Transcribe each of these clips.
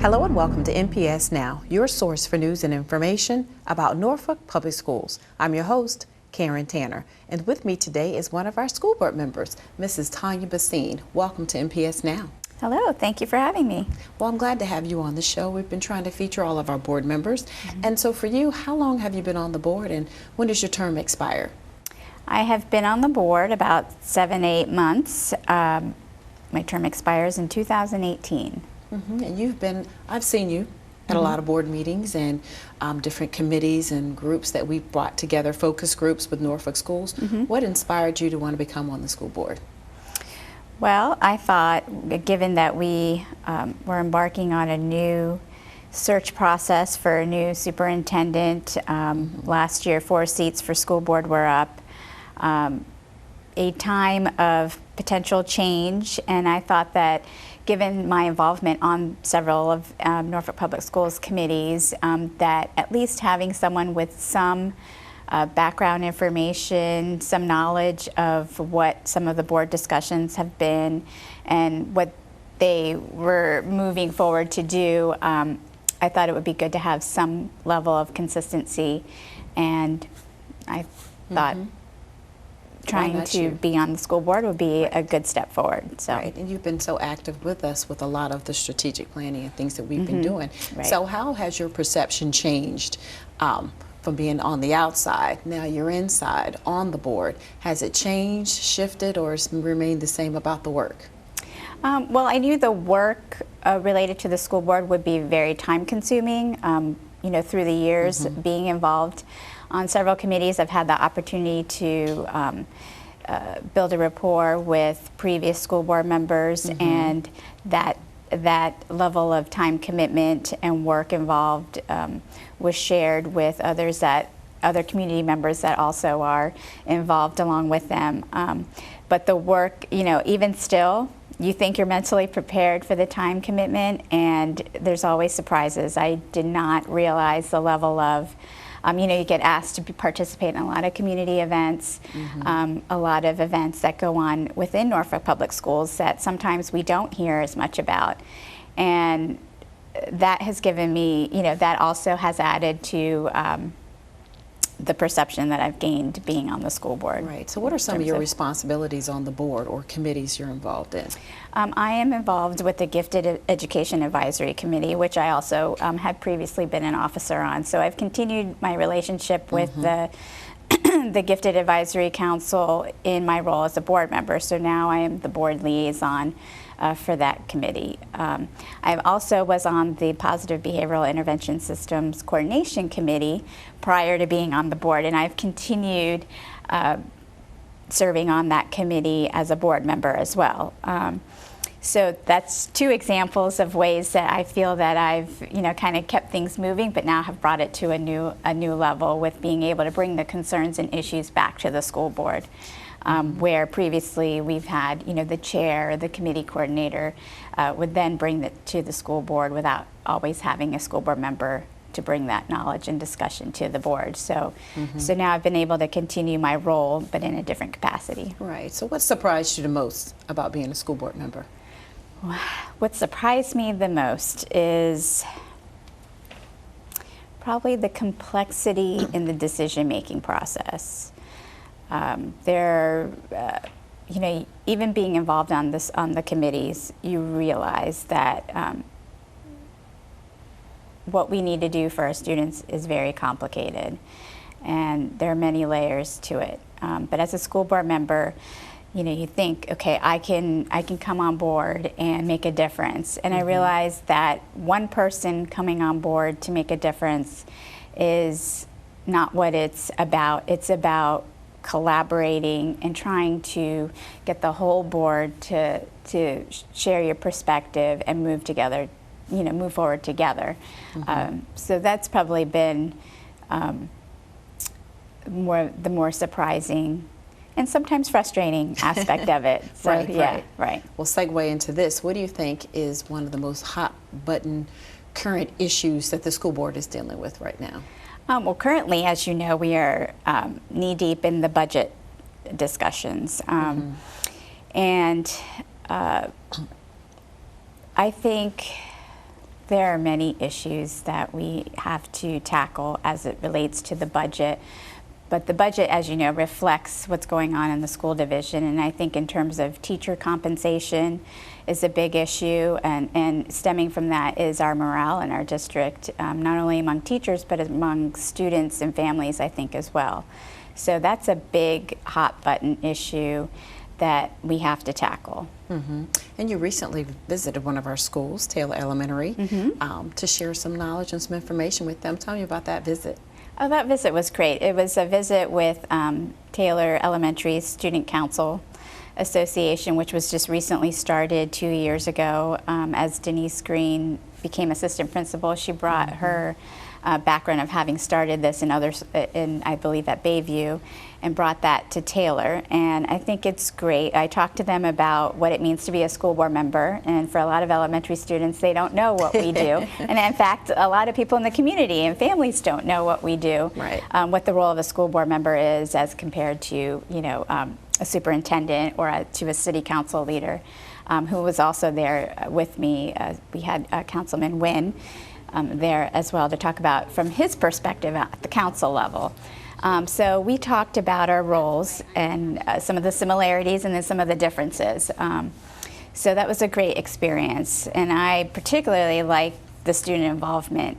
Hello and welcome to NPS Now, your source for news and information about Norfolk Public Schools. I'm your host, Karen Tanner, and with me today is one of our school board members, Mrs. Tanya Bhasin. Welcome to NPS Now. Hello, thank you for having me. Well, I'm glad to have you on the show. We've been trying to feature all of our board members. And so for you, how long have you been on the board and when does your term expire? I have been on the board about 7-8 months. My term expires in 2018. And I've seen you at a lot of board meetings and different committees and groups that we've brought together, focus groups with Norfolk schools. What inspired you to want to become on the school board? Well, I thought, given that we were embarking on a new search process for a new superintendent, last year 4 seats for school board were up, a time of potential change, and I thought that given my involvement on several of Norfolk Public Schools committees, that at least having someone with some background information, some knowledge of what some of the board discussions have been and what they were moving forward to do, I thought it would be good to have some level of consistency, and I thought trying to be on the school board would be a good step forward. So. Right, and you've been so active with us with a lot of the strategic planning and things that we've been doing. Right. So how has your perception changed from being on the outside? Now you're inside on the board. Has it changed, shifted, or has it remained the same about the work? Well, I knew the work related to the school board would be very time consuming. You know, through the years being involved on several committees, I've had the opportunity to build a rapport with previous school board members, and that level of time commitment and work involved was shared with other community members that also are involved along with them. But the work, you know, even still, you think you're mentally prepared for the time commitment, and there's always surprises. I did not realize the level of, you know, you get asked to participate in a lot of community events, a lot of events that go on within Norfolk Public Schools that sometimes we don't hear as much about. And that has given me, you know, that also has added to the perception that I've gained being on the school board. Right. So what are some of your responsibilities on the board or committees you're involved in? I am involved with the Gifted Education Advisory Committee, which I also had previously been an officer on. So I've continued my relationship with the Gifted Advisory Council in my role as a board member. So now I am the board liaison for that committee. I also was on the Positive Behavioral Intervention Systems Coordination Committee prior to being on the board, and I've continued serving on that committee as a board member as well. So that's 2 examples of ways that I feel that I've, you know, kind of kept things moving, but now have brought it to a new level with being able to bring the concerns and issues back to the school board. Where previously we've had, you know, the chair, the committee coordinator would then bring it to the school board without always having a school board member to bring that knowledge and discussion to the board. So, so now I've been able to continue my role, but in a different capacity. Right. So what surprised you the most about being a school board member? What surprised me the most is probably the complexity in the decision-making process. You know, even being involved on the committees, you realize that what we need to do for our students is very complicated, and there are many layers to it. But as a school board member, you know, you think, okay, I can come on board and make a difference. And I realized that one person coming on board to make a difference is not what it's about. It's about collaborating and trying to get the whole board to share your perspective and move together, you know, move forward together. So that's probably been the more surprising and sometimes frustrating aspect of it. So, right. We'll segue into this. What do you think is one of the most hot button current issues that the school board is dealing with right now? Well, currently, as you know, we are knee deep in the budget discussions. And I think there are many issues that we have to tackle as it relates to the budget. But the budget, as you know, reflects what's going on in the school division. And I think in terms of teacher compensation is a big issue. And stemming from that is our morale in our district, not only among teachers, but among students and families, I think, as well. So that's a big hot button issue that we have to tackle. Mm-hmm. And you recently visited one of our schools, Taylor Elementary, to share some knowledge and some information with them. Tell me about that visit. Oh, that visit was great. It was a visit with Taylor Elementary Student Council Association, which was just recently started 2 years ago. As Denise Green became assistant principal, she brought her background of having started this in others, I believe at Bayview, and brought that to Taylor. And I think it's great. I talked to them about what it means to be a school board member, and for a lot of elementary students, they don't know what we do. And in fact, a lot of people in the community and families don't know what we do, right. What the role of a school board member is as compared to, a superintendent or to a city council leader, who was also there with me. We had Councilman Wynn there as well to talk about from his perspective at the council level. So we talked about our roles and some of the similarities and then some of the differences. So that was a great experience, and I particularly like the student involvement,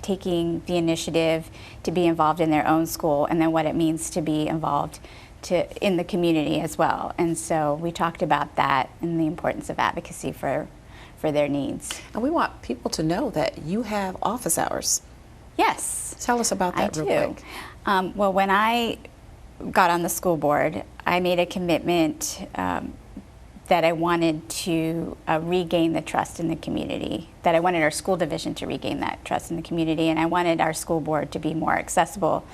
taking the initiative to be involved in their own school, and then what it means to be involved in the community as well. And so we talked about that and the importance of advocacy for their needs. And we want people to know that you have office hours. Yes. Tell us about that real quick. Well, when I got on the school board, I made a commitment that I wanted to regain the trust in the community, that I wanted our school division to regain that trust in the community, and I wanted our school board to be more accessible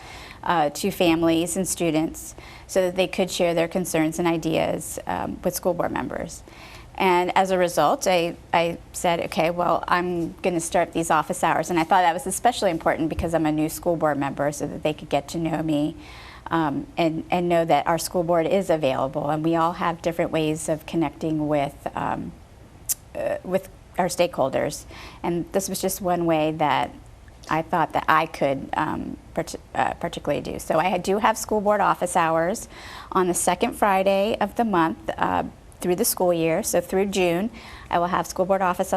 to families and students so that they could share their concerns and ideas with school board members. And as a result, I said, okay, well, I'm going to start these office hours. And I thought that was especially important because I'm a new school board member, so that they could get to know me and know that our school board is available. And we all have different ways of connecting with our stakeholders. And this was just one way that I thought that I could particularly do. So I do have school board office hours on the second Friday of the month through the school year. So through June, I will have school board office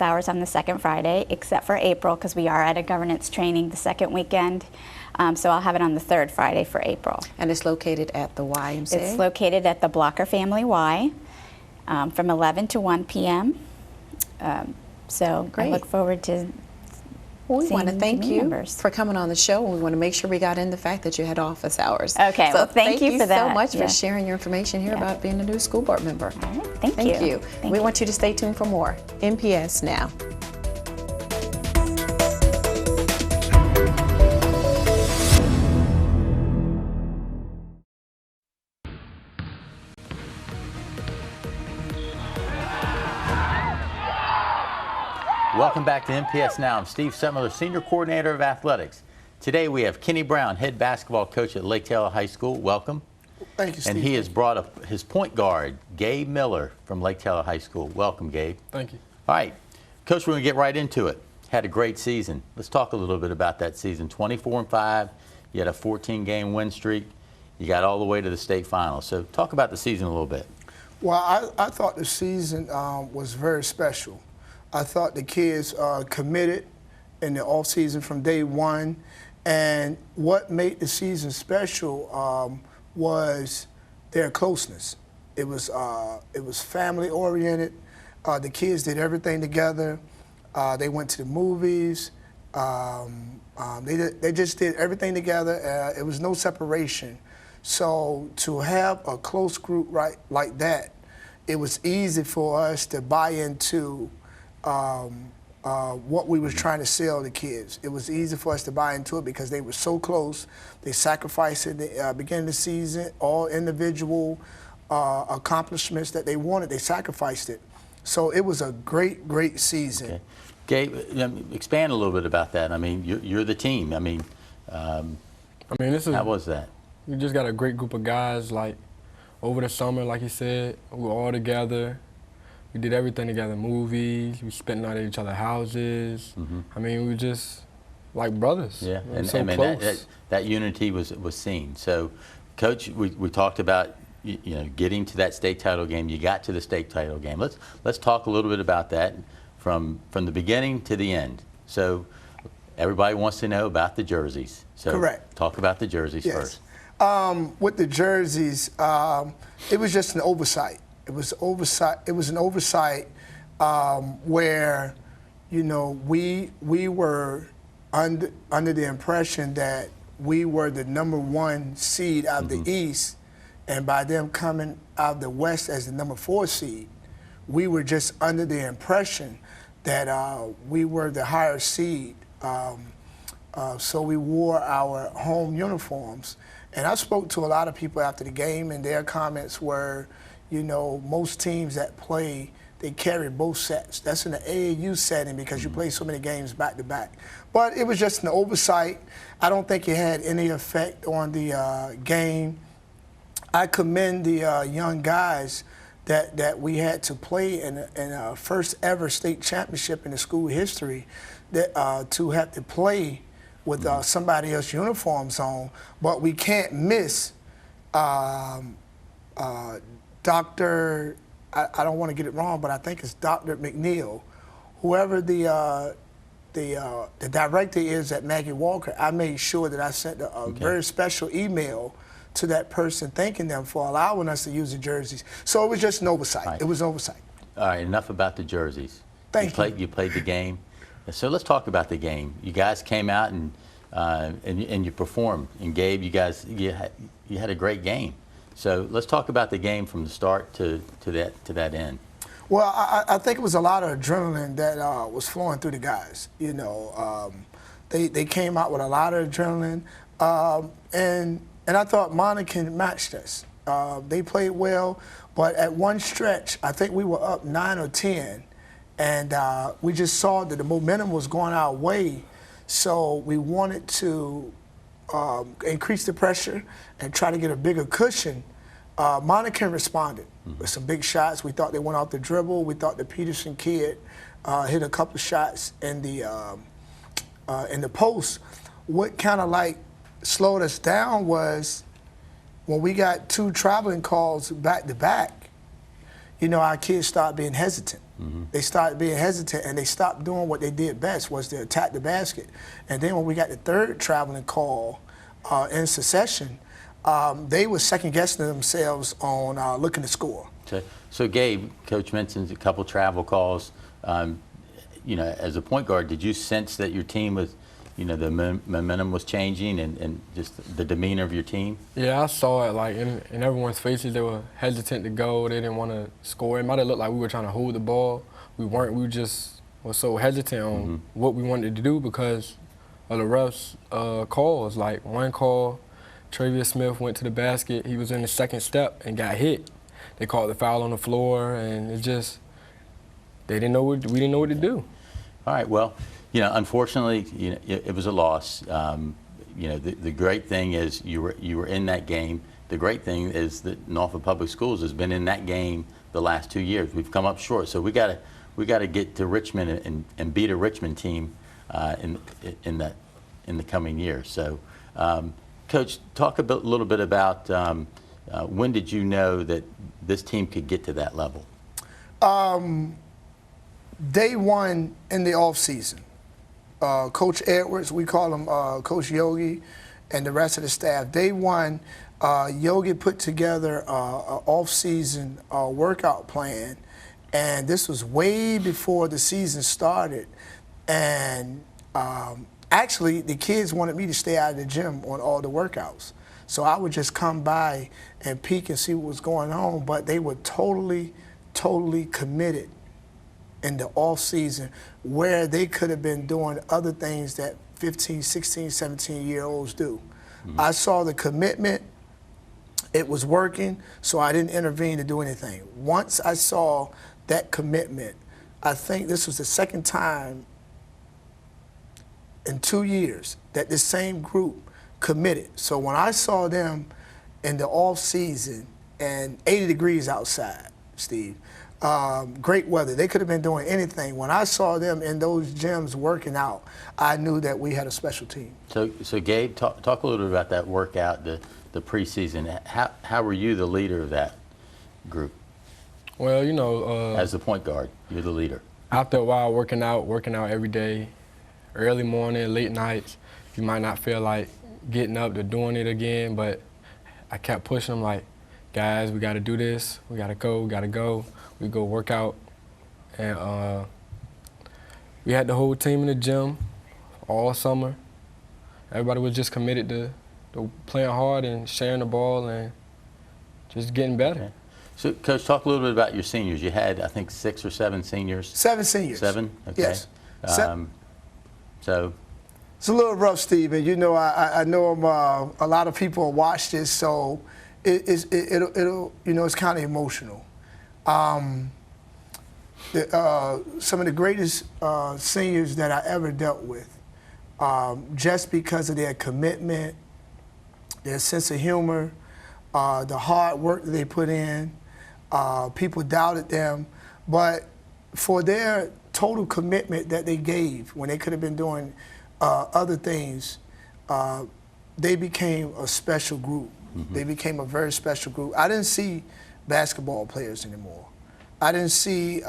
hours on the second Friday, except for April, because we are at a governance training the second weekend. So I'll have it on the third Friday for April. And it's located at the YMCA? It's located at the Blocker Family Y from 11 to 1 p.m. So Great. I look forward to we want to thank you members. for coming on the show, and we want to make sure we got in the fact that you had office hours. Okay, so well, thank you for that. so much for sharing your information here about being a new school board member. All right, thank you. We want you to stay tuned for more NPS Now. Welcome back to NPS Now. I'm Steve Setmiller, Senior Coordinator of Athletics. Today we have Kenny Brown, Head Basketball Coach at Lake Taylor High School. Welcome. Thank you, Steve. And he has brought up his point guard, Gabe Miller, from Lake Taylor High School. Welcome, Gabe. Thank you. All right, Coach, we're going to get right into it. Had a great season. Let's talk a little bit about that season. 24-5, you had a 14-game win streak. You got all the way to the state finals. So talk about the season a little bit. Well, I thought the season was very special. I thought the kids committed in the off season from day one, and what made the season special was their closeness. It was family oriented. The kids did everything together. They went to the movies. They just did everything together. It was no separation. So to have a close group like that, it was easy for us to buy into what we was trying to sell the kids. It was easy for us to buy into it because they were so close. They sacrificed at the beginning of the season, all individual accomplishments that they wanted, they sacrificed it. So it was a great, great season. Okay. Gabe, expand a little bit about that. I mean, you're the team. I mean, how was that? We just got a great group of guys. Like over the summer, like you said, we were all together. We did everything together, movies, we spent night at each other's houses. I mean, we just like brothers. Yeah, We were and so I mean, close. that unity was seen. So, Coach, we talked about getting to that state title game. You got to the state title game. Let's talk a little bit about that from the beginning to the end. So, everybody wants to know about the jerseys. So, Correct. Talk about the jerseys Yes. first. With the jerseys, it was just an oversight. It was an oversight where, we were under the impression that we were the #1 seed out of the East, and by them coming out of the West as the #4 seed, we were just under the impression that we were the higher seed. So we wore our home uniforms. And I spoke to a lot of people after the game, and their comments were, most teams that play, they carry both sets. That's in the AAU setting because you play so many games back to back. But it was just an oversight. I don't think it had any effect on the game. I commend the young guys that we had to play in a first ever state championship in the school history, that to have to play with somebody else's uniforms on. But we can't miss Dr. I don't want to get it wrong, but I think it's Dr. McNeil. Whoever the director is at Maggie Walker, I made sure that I sent a very special email to that person thanking them for allowing us to use the jerseys. So it was just an oversight. Right. It was an oversight. All right, enough about the jerseys. Thank you. You played the game. So let's talk about the game. You guys came out and you performed. And Gabe, you had a great game. So let's talk about the game from the start to that end. Well, I think it was a lot of adrenaline that was flowing through the guys. They came out with a lot of adrenaline, and I thought Monacan matched us. They played well, but at one stretch, I think we were up 9 or 10, and we just saw that the momentum was going our way. So we wanted to increase the pressure and try to get a bigger cushion. Monacan responded with some big shots. We thought they went off the dribble. We thought the Peterson kid hit a couple shots in the post. What kind of like slowed us down was when we got 2 traveling calls back to back, our kids started being hesitant. They started being hesitant, and they stopped doing what they did best, was to attack the basket. And then when we got the 3rd traveling call in succession, they were second-guessing themselves on looking to score. So Gabe, Coach mentions a couple travel calls. As a point guard, did you sense that your team was, the momentum was changing and just the demeanor of your team? Yeah, I saw it like in everyone's faces. They were hesitant to go. They didn't want to score. It might have looked like we were trying to hold the ball. We weren't. We just were so hesitant on what we wanted to do because of the refs' calls. Like one call, Travius Smith went to the basket. He was in the 2nd step and got hit. They called the foul on the floor, and it just we didn't know what to do. All right. Well, unfortunately, it was a loss. The great thing is you were in that game. The great thing is that Norfolk Public Schools has been in that game the last 2 years. We've come up short, so we got to get to Richmond and beat a Richmond team in the coming years. So, Coach, talk a little bit about when did you know that this team could get to that level? Day one in the off season. Coach Edwards, we call him Coach Yogi, and the rest of the staff. Day one, Yogi put together an off-season workout plan, and this was way before the season started. And actually, the kids wanted me to stay out of the gym on all the workouts. So I would just come by and peek and see what was going on, but they were totally committed in the off season, where they could have been doing other things that 15, 16, 17-year-olds do. I saw the commitment. It was working, so I didn't intervene to do anything. Once I saw that commitment, I think this was the 2nd time in 2 years that this same group committed. So when I saw them in the off season and 80 degrees outside, Steve, great weather. They could have been doing anything. When I saw them in those gyms working out, I knew that we had a special team. So Gabe, talk a little bit about that workout, the preseason. How were you the leader of that group? Well, you know, As the point guard, you're the leader. after a while working out every day, early morning, late nights, you might not feel like getting up to doing it again, but I kept pushing them like, guys, we got to do this. We got to go. We go work out. And we had the whole team in the gym all summer. Everybody was just committed to playing hard and sharing the ball and just getting better. Okay. So, Coach, talk a little bit about your seniors. You had, I think, 6 or 7 seniors. 7 seniors. 7? Okay. Yes. So It's a little rough, Steve, and you know I know a lot of people watch this, so it'll you know, it's kind of emotional. Some of the greatest seniors that I ever dealt with, just because of their commitment, their sense of humor, the hard work that they put in. People doubted them, but for their total commitment that they gave when they could have been doing other things, they became a special group. Mm-hmm. They became a very special group. I didn't see basketball players anymore. I didn't see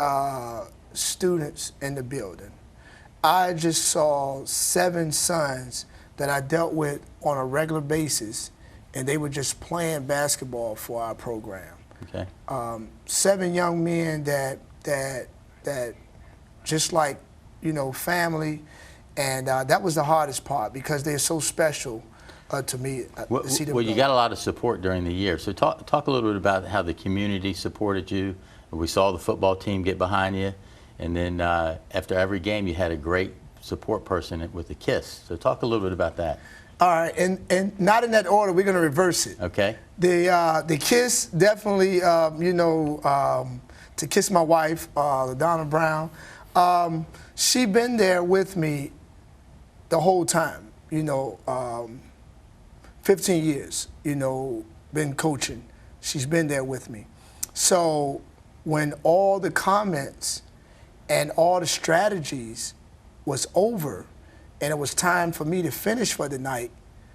students in the building. I just saw 7 sons that I dealt with on a regular basis, and they were just playing basketball for our program. okay. 7 young men that just like, you know, family, and that was the hardest part because they're so special to me. Well, you got a lot of support during the year. So talk a little bit about how the community supported you. We saw the football team get behind you, and then after every game, you had a great support person with a kiss. So talk a little bit about that. All right, and not in that order. We're going to reverse it. Okay. The kiss, definitely, you know, to kiss my wife, Donna Brown. She been there with me the whole time, you know, 15 years, you know, been coaching. She's been there with me. So when all the comments and all the strategies was over and it was time for me to finish for the night,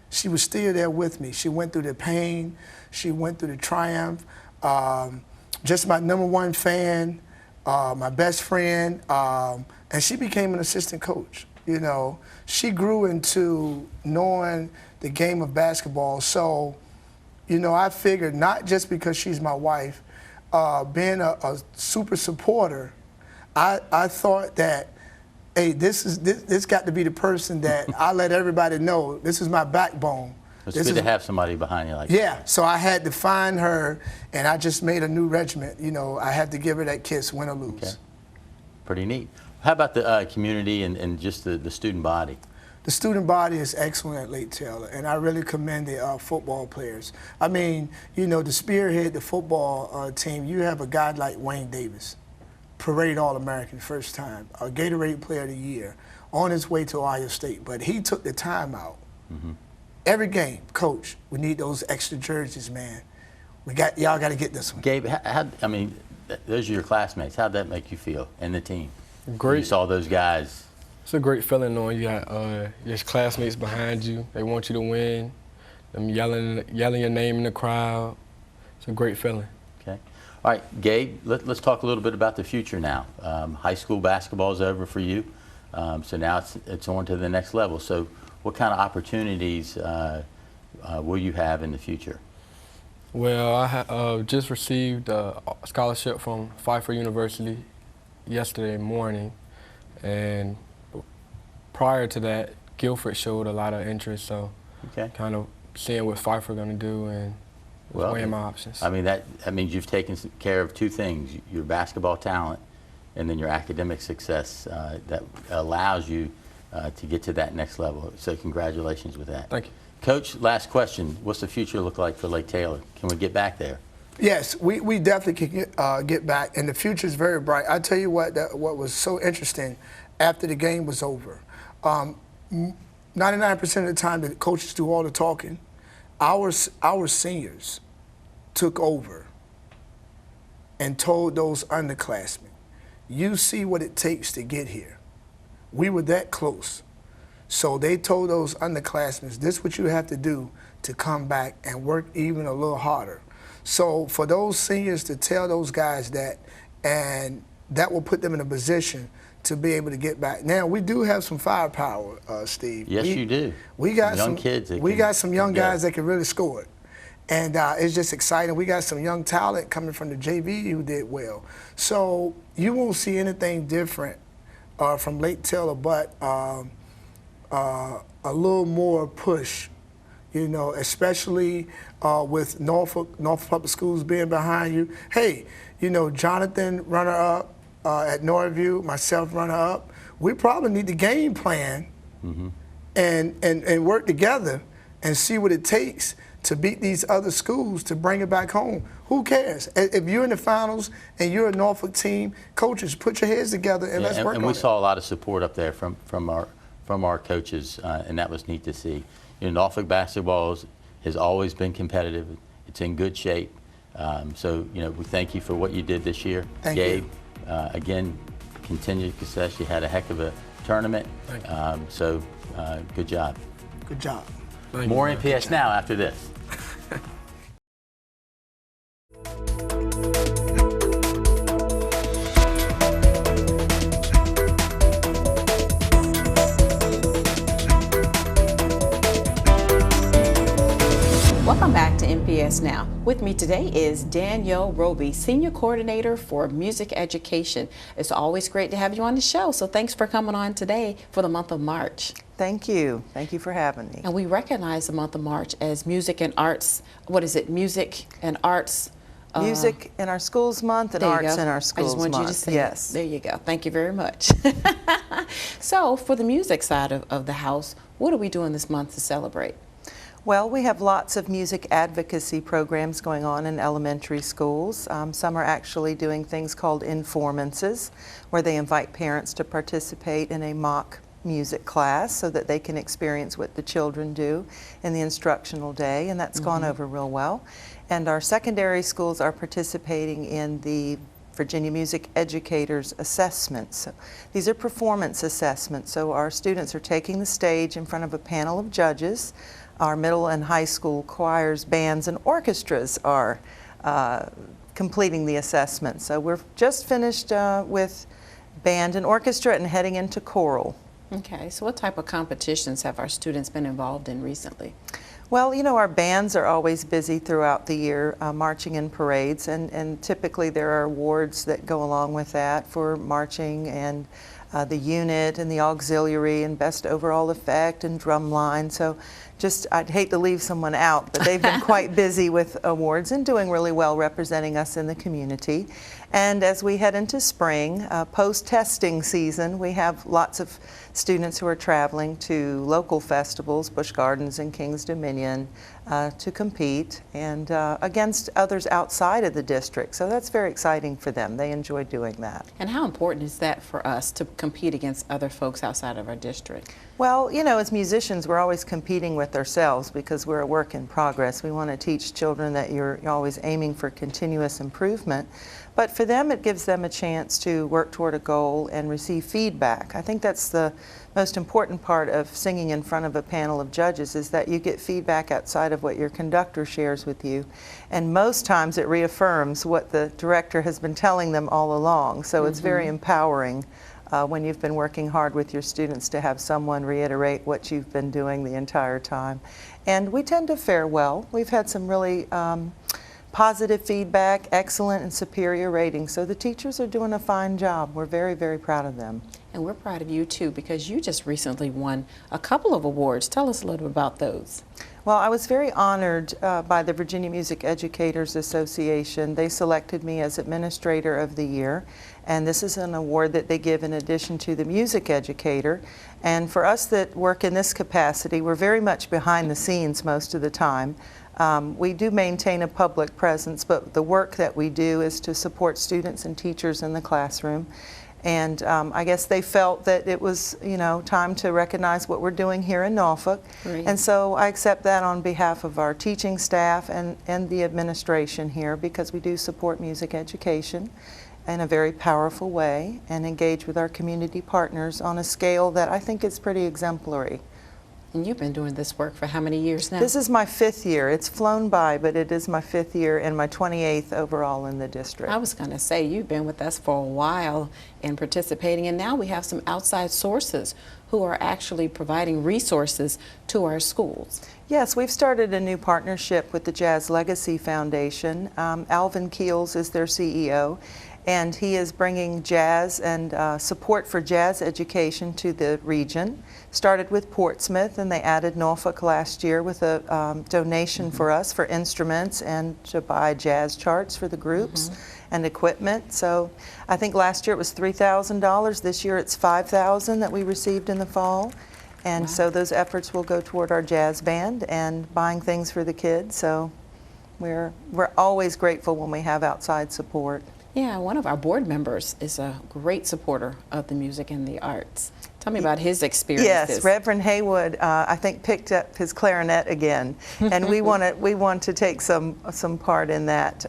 she was still there with me. She went through the pain. She went through the triumph. Just my #1 fan, my best friend, and she became an assistant coach. You know, she grew into knowing the game of basketball. So, you know, I figured not just because she's my wife, being a super supporter, I thought that, hey, this got to be the person that I let everybody know this is my backbone. It's good to have somebody behind you like yeah, that. so I had to find her, and I just made a new regiment. You know, I had to give her that kiss, win or lose. Okay. Pretty neat. How about the community and just the student body? The student body is excellent at Lake Taylor, and I really commend the football players. I mean, you know, to spearhead the football team, you have a guy like Wayne Davis, parade All-American first time, a Gatorade Player of the Year, on his way to Ohio State, but he took the time out. Mm-hmm. Every game, coach, we need those extra jerseys, man. Y'all got to get this one. Gabe, I mean, those are your classmates. How'd that make you feel and the team? Great. You saw those guys. It's a great feeling knowing you got your classmates behind you. They want you to win. Them yelling your name in the crowd. It's a great feeling. Okay. All right, Gabe, let's talk a little bit about the future now. High school basketball is over for you, so now it's on to the next level. So what kind of opportunities will you have in the future? Well, I just received a scholarship from Pfeiffer University yesterday morning, and prior to that, Guilford showed a lot of interest, so okay. kind of seeing what Pfeiffer going to do and weighing my options. I mean, that means you've taken care of 2 things, your basketball talent and then your academic success that allows you to get to that next level. So congratulations with that. Thank you. Coach, last question. What's the future look like for Lake Taylor? Can we get back there? Yes, we definitely can get back, and the future is very bright. I tell you what was so interesting after the game was over. 99% of the time the coaches do all the talking. Our seniors took over and told those underclassmen, you see what it takes to get here. We were that close. So they told those underclassmen, this is what you have to do to come back and work even a little harder. So for those seniors to tell those guys that, and that will put them in a position to be able to get back. Now, we do have some firepower, Steve. Yes, you do. We got some some kids. We got some young guys that can really score it. And it's just exciting. We got some young talent coming from the JV who did well. So you won't see anything different from Lake Taylor, but a little more push, you know, especially with Norfolk Public Schools being behind you. Hey, you know, Jonathan, runner-up at Northview, myself, runner-up. We probably need to game plan and work together and see what it takes to beat these other schools to bring it back home. Who cares? If you're in the finals and you're a Norfolk team, coaches, put your heads together and let's work on it. And we saw a lot of support up there from our coaches, and that was neat to see. You know, Norfolk basketball has always been competitive. It's in good shape. So, you know, we thank you for what you did this year. Thank Gabe, you. Again, continued success. You had a heck of a tournament. Thank you. So, good job. Good job. Thank More you. NPS Now after this. Welcome back to NPS Now. With me today is Danielle Roby, Senior Coordinator for Music Education. It's always great to have you on the show, so thanks for coming on today for the month of March. Thank you. Thank you for having me. And we recognize the month of March as Music and Arts, what is it, Music and Arts? Music in our schools month and There you arts go. in our schools month. I just wanted you to say yes. it. There you go. Thank you very much. So for the music side of the house, what are we doing this month to celebrate? Well, we have lots of music advocacy programs going on in elementary schools. Some are actually doing things called informances, where they invite parents to participate in a mock music class so that they can experience what the children do in the instructional day, and that's gone over real well. And our secondary schools are participating in the Virginia Music Educators Assessments. So these are performance assessments, so our students are taking the stage in front of a panel of judges. Our middle and high school choirs, bands, and orchestras are completing the assessment. So we're just finished with band and orchestra and heading into choral. Okay, so what type of competitions have our students been involved in recently? Well, you know, our bands are always busy throughout the year, marching in parades, and typically there are awards that go along with that for marching and the unit and the auxiliary and best overall effect and drum line. So just, I'd hate to leave someone out, but they've been quite busy with awards and doing really well representing us in the community. And as we head into spring, post-testing season, we have lots of students who are traveling to local festivals, Busch Gardens and King's Dominion, to compete and against others outside of the district. So that's very exciting for them. They enjoy doing that. And how important is that for us to compete against other folks outside of our district? Well, you know, as musicians, we're always competing with ourselves because we're a work in progress. We want to teach children that you're always aiming for continuous improvement. But for them, it gives them a chance to work toward a goal and receive feedback. I think that's the most important part of singing in front of a panel of judges, is that you get feedback outside of what your conductor shares with you. And most times it reaffirms what the director has been telling them all along. So it's very empowering when you've been working hard with your students to have someone reiterate what you've been doing the entire time. And we tend to fare well. We've had some really positive feedback, excellent and superior ratings. So the teachers are doing a fine job. We're very, very proud of them. And we're proud of you too, because you just recently won a couple of awards. Tell us a little bit about those. Well, I was very honored by the Virginia Music Educators Association. They selected me as Administrator of the Year, and this is an award that they give in addition to the music educator. And for us that work in this capacity, we're very much behind the scenes most of the time. We do maintain a public presence, but the work that we do is to support students and teachers in the classroom. And I guess they felt that it was, time to recognize what we're doing here in Norfolk. Great. And so I accept that on behalf of our teaching staff and the administration here, because we do support music education in a very powerful way and engage with our community partners on a scale that I think is pretty exemplary. And you've been doing this work for how many years now? This is my 5th year. It's flown by, but it is my 5th year and my 28th overall in the district. I was going to say, you've been with us for a while and participating, and now we have some outside sources who are actually providing resources to our schools. Yes, we've started a new partnership with the Jazz Legacy Foundation. Alvin Keels is their CEO, and he is bringing jazz and support for jazz education to the region. Started with Portsmouth, and they added Norfolk last year with a donation for us for instruments and to buy jazz charts for the groups and equipment. So I think last year it was $3,000. This year it's $5,000 that we received in the fall. And so those efforts will go toward our jazz band and buying things for the kids. So we're always grateful when we have outside support. Yeah, one of our board members is a great supporter of the music and the arts. Tell me about his experiences. Yes, Reverend Haywood, I think, picked up his clarinet again, and we want to take some part in that,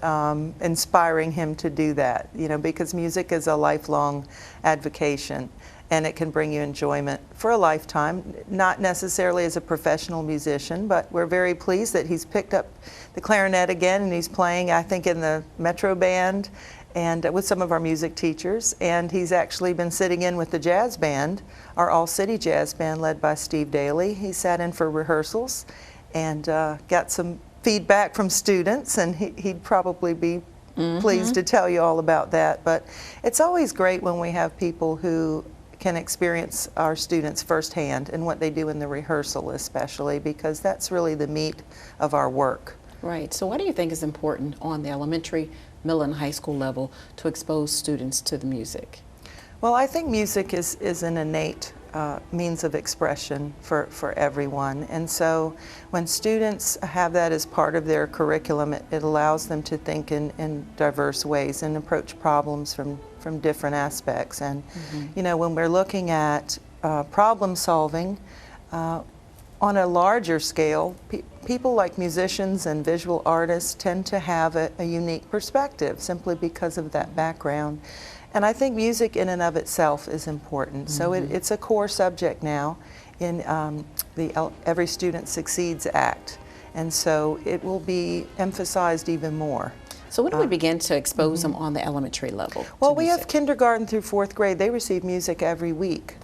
inspiring him to do that. Because music is a lifelong avocation, and it can bring you enjoyment for a lifetime. Not necessarily as a professional musician, but we're very pleased that he's picked up the clarinet again, and he's playing, I think, in the Metro Band and with some of our music teachers, and he's actually been sitting in with the jazz band, our all-city jazz band led by Steve Daly. He sat in for rehearsals and got some feedback from students, and he'd probably be pleased to tell you all about that. But it's always great when we have people who can experience our students firsthand and what they do in the rehearsal especially, because that's really the meat of our work. Right. So what do you think is important on the elementary, middle, and high school level to expose students to the music? Well, I think music is an innate means of expression for everyone. And so when students have that as part of their curriculum, it allows them to think in diverse ways and approach problems from different aspects. And, when we're looking at problem solving, on a larger scale, people like musicians and visual artists tend to have a unique perspective simply because of that background. And I think music in and of itself is important. So it's a core subject now in the Every Student Succeeds Act. And so it will be emphasized even more. So when do we begin to expose them on the elementary level? Well, we have kindergarten through 4th grade. They receive music every week.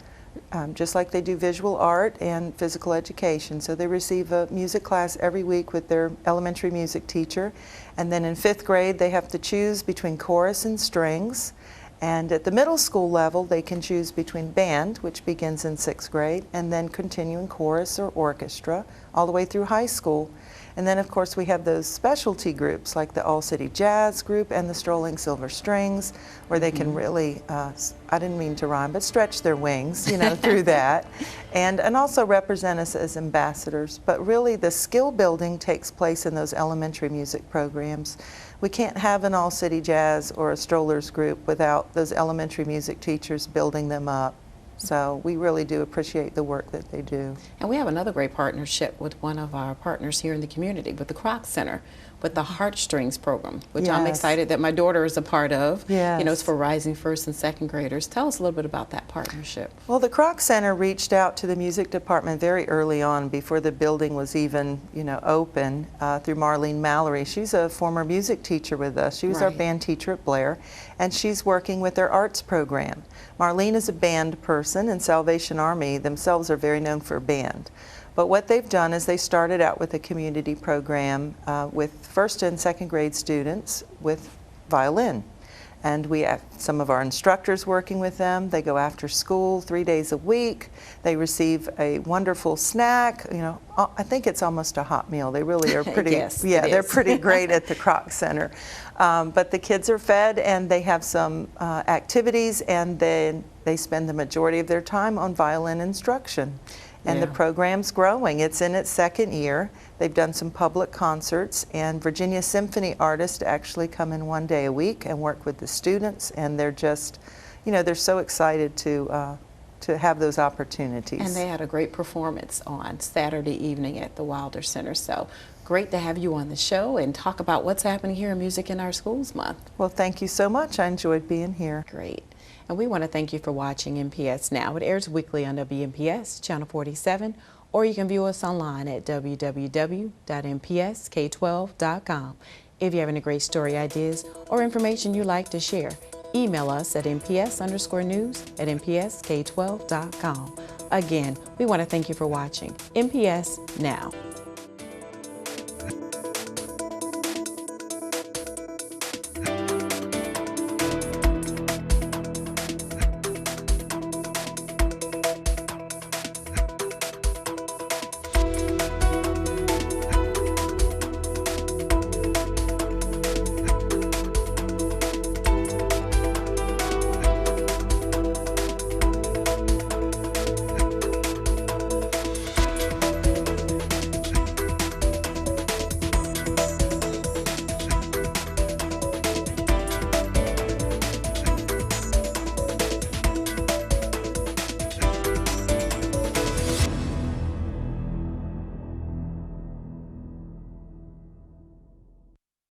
Just like they do visual art and physical education. So they receive a music class every week with their elementary music teacher. And then in 5th grade, they have to choose between chorus and strings. And at the middle school level, they can choose between band, which begins in 6th grade, and then continue in chorus or orchestra, all the way through high school. And then, of course, we have those specialty groups like the All-City Jazz Group and the Strolling Silver Strings, where they can really, I didn't mean to rhyme, but stretch their wings, through that, and also represent us as ambassadors. But really, the skill building takes place in those elementary music programs. We can't have an All-City Jazz or a Strollers group without those elementary music teachers building them up. So we really do appreciate the work that they do. And we have another great partnership with one of our partners here in the community, with the Kroc Center, with the Heartstrings program, which I'm excited that my daughter is a part of. Yes. It's for rising 1st and 2nd graders. Tell us a little bit about that partnership. Well, the Kroc Center reached out to the music department very early on, before the building was even, open, through Marlene Mallory. She's a former music teacher with us. She was our band teacher at Blair, and she's working with their arts program. Marlene is a band person, and Salvation Army themselves are very known for band. But what they've done is they started out with a community program with 1st and 2nd grade students with violin. And we have some of our instructors working with them. They go after school 3 days a week. They receive a wonderful snack. I think it's almost a hot meal. They really are pretty, Yes, they're pretty great at the Kroc Center. But the kids are fed, and they have some activities, and then they spend the majority of their time on violin instruction. And the program's growing. It's in its 2nd year. They've done some public concerts, and Virginia Symphony artists actually come in 1 day a week and work with the students, and they're just, you know, they're so excited to have those opportunities. And they had a great performance on Saturday evening at the Wilder Center. So great to have you on the show and talk about what's happening here in Music in Our Schools Month. Well, thank you so much. I enjoyed being here. Great. And we want to thank you for watching NPS Now. It airs weekly on WNPS, Channel 47, or you can view us online at www.npsk12.com. If you have any great story ideas or information you'd like to share, email us at nps_news@npsk12.com. Again, we want to thank you for watching NPS Now.